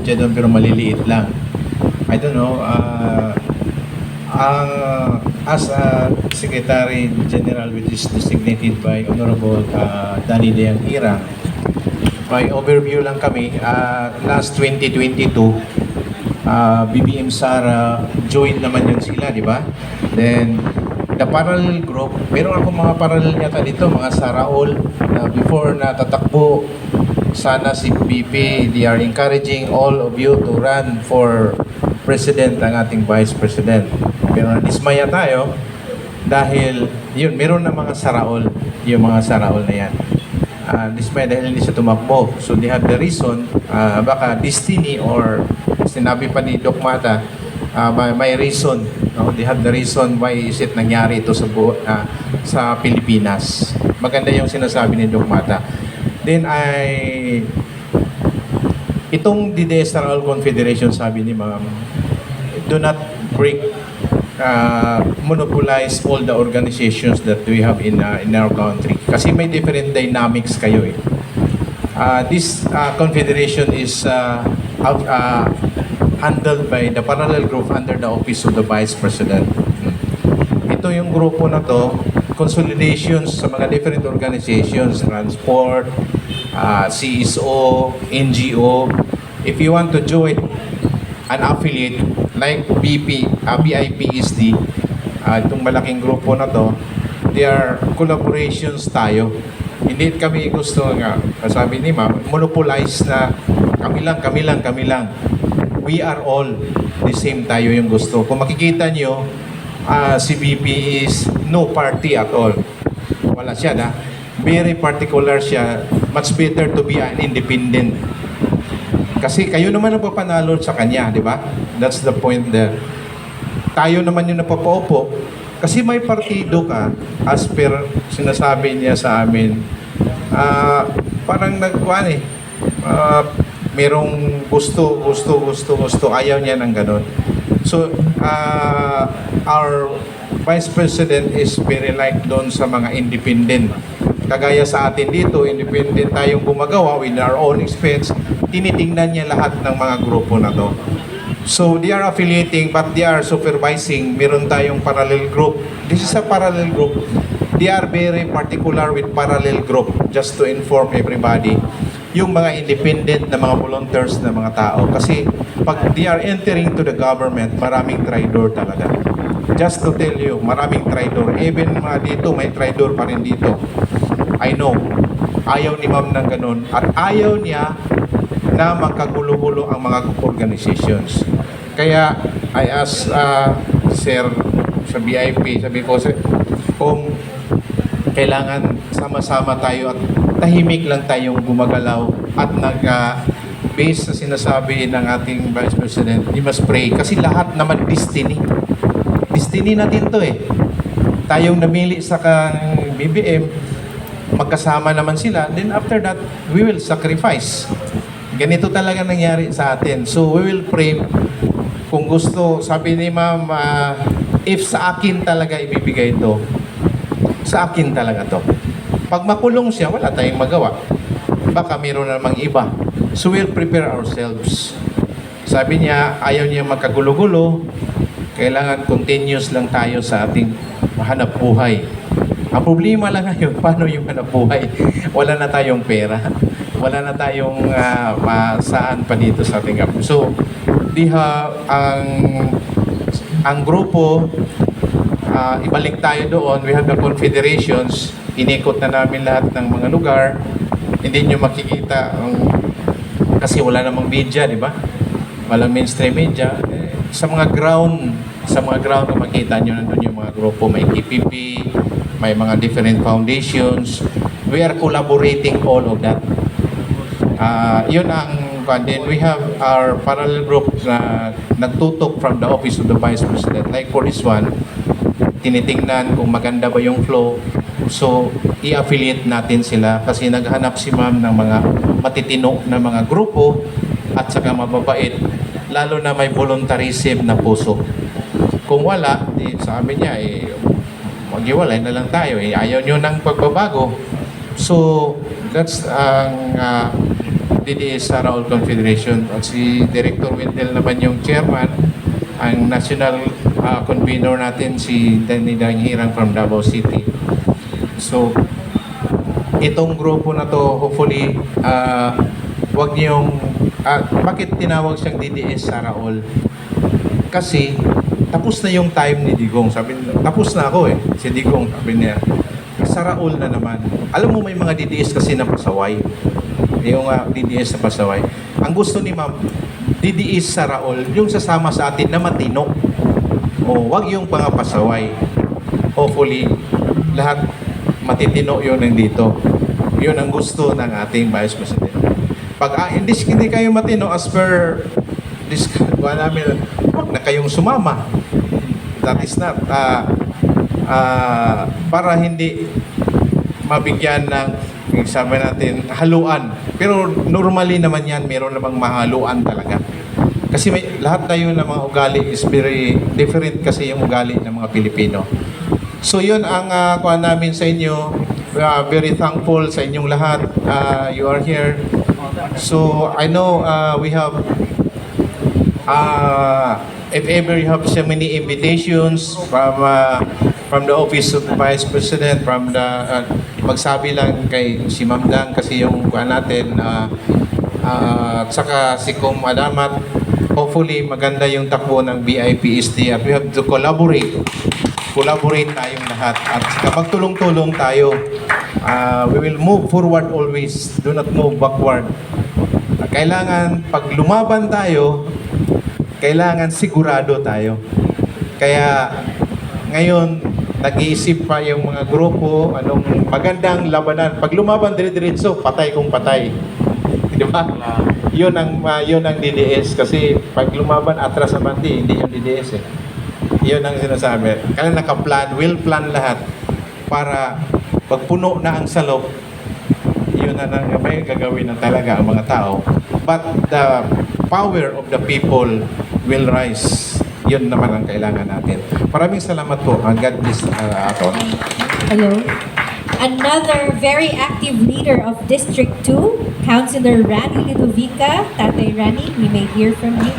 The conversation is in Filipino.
siya doon pero maliliit lang. I don't know, as a Secretary General which is designated by Honorable Danny Leang Irang, may overview lang kami. Last 2022, BBM Sara joined naman yun sila, di ba? Then, the parallel group, meron ako mga parallel yata dito, mga Sara all, na before na tatakbo, sana si BP, they are encouraging all of you to run for President, ang ating Vice President. Pero nadismaya tayo dahil, yun, meron na mga Sara all, yung mga Sara all na yan. Dismay dahil hindi siya tumakbo. So they have the reason, baka destiny or sinabi pa ni Doc Mata, may reason. No? They have the reason why is it nangyari ito sa Pilipinas. Maganda yung sinasabi ni Doc Mata. Then itong DDS-RL Confederation, sabi ni Ma'am, do not break, monopolize all the organizations that we have in our country. Kasi may different dynamics kayo eh. This confederation is handled by the parallel group under the office of the Vice President. Ito yung grupo na to, consolidations sa mga different organizations, transport, CSO, NGO. If you want to join an affiliate like BIPSD, itong malaking grupo na to, they are collaborations tayo. Hindi kami gusto nga, sabi ni Ma'am, monopolize na kami lang. We are all the same tayo yung gusto. Kung makikita nyo, si BP is no party at all. Wala siya na. Very particular siya. Much better to be an independent. Kasi kayo naman ang papanalo sa kanya, di ba? That's the point there. Tayo naman yung napapaupo. Kasi may partido ka, as per sinasabi niya sa amin, parang nagkuhan eh. Merong gusto, ayaw niya ng ganon. So, our Vice President is very like doon sa mga independent. Kagaya sa atin dito, independent tayong gumagawa with our own expense, tinitingnan niya lahat ng mga grupo na to. So, they are affiliating but they are supervising. Meron tayong parallel group. This is a parallel group. They are very particular with parallel group, just to inform everybody. Yung mga independent na mga volunteers na mga tao. Kasi pag they are entering to the government, maraming traidor talaga. Just to tell you, maraming traidor. Even mga dito, may traidor pa rin dito. I know. Ayaw ni Ma'am ng ganun. At ayaw niya na magkagulo-gulo ang mga organizations. Kaya, I ask Sir sa BIP, sabi ko, kung kailangan sama-sama tayo at tahimik lang tayong gumagalaw at nag-base sa sinasabi ng ating Vice President, we must pray. Kasi lahat naman destiny. Destiny natin to eh. Tayong namili sa BBM, magkasama naman sila, then after that, we will sacrifice. Ganito talaga nangyari sa atin. So, we will pray. Kung gusto, sabi ni Ma'am, if sa akin talaga ibibigay ito, sa akin talaga to. Pag makulong siya, wala tayong magawa. Baka mayroon namang iba. So we'll prepare ourselves. Sabi niya, ayaw niya magkagulo-gulo. Kailangan continuous lang tayo sa ating hanap buhay. Ang problema lang ngayon, paano yung hanap buhay? Wala na tayong pera. Wala na tayong saan pa dito sa ating gap. So, ang grupo, ibalik tayo doon. We have the confederations. Inikot na namin lahat ng mga lugar. Hindi nyo makikita kasi wala namang media, di ba? Walang mainstream media. Sa mga ground makita nyo nandun yung mga grupo. May KPP, may mga different foundations. We are collaborating all of that. Yun ang then we have our parallel group na nagtutok from the office of the Vice President. Like for this one, tinitingnan kung maganda ba yung flow. So, i-affiliate natin sila kasi naghanap si Ma'am ng mga matitino na mga grupo at saka mababait, lalo na may voluntarism na puso. Kung wala, sabi niya, maghiwalay na lang tayo. Ayaw nyo ng pagbabago. So, that's ang DDS Saraol Confederation. At si Director Wendell naman yung chairman, ang national convener natin si Danny Danghirang from Davao City. So, itong grupo na to, hopefully, wag niyong, bakit tinawag siyang DDS Saraol? Kasi, tapos na yung time ni Digong. Sabi niya, tapos na ako si Digong, sabi niya. Saraol na naman. Alam mo, may mga DDS kasi na pasaway. Yung DDS na pasaway. Ang gusto ni Ma'am, DDS Saraol, yung sasama sa atin na matino. O, wag yung pangapasaway. Hopefully, lahat matitino yun nandito. Yun ang gusto ng ating Vice President. Pag hindi kayo matino as per this namin, wag na kayong sumama. That is not para hindi mabigyan ng sabi natin haluan. Pero normally naman yan, meron namang mahaluan talaga. Kasi lahat tayo ng mga ugali is very different kasi yung ugali ng mga Pilipino. So yun ang kuha namin sa inyo. We are very thankful sa inyong lahat. You are here. So I know we have if ever you have so many invitations from the office of the Vice President, from the magsabi lang kay si Ma'am Dang kasi yung kuha natin at saka si Kum Adamat, hopefully maganda yung takbo ng BIPSD at we have to collaborate tayong lahat at saka magtulong-tulong tayo. We will move forward always, do not move backward. Kailangan pag lumaban tayo, kailangan sigurado tayo. Kaya ngayon, nag-iisip pa yung mga grupo, anong magandang labanan. Pag lumaban dire-diretso, patay kung patay. Di ba? Yun ang DDS. Kasi pag lumaban atras abante, hindi yung DDS eh. Yun ang sinasabi. Kaya naka-plan, will plan lahat para pag puno na ang salop, yun na may gagawin na talaga ang mga tao. But the power of the people will rise. Yun naman ang kailangan natin. Maraming salamat po. God bless aton. Hello. Another very active leader of District 2, Councilor Rani Ludovica. Tatay Rani, we may hear from you.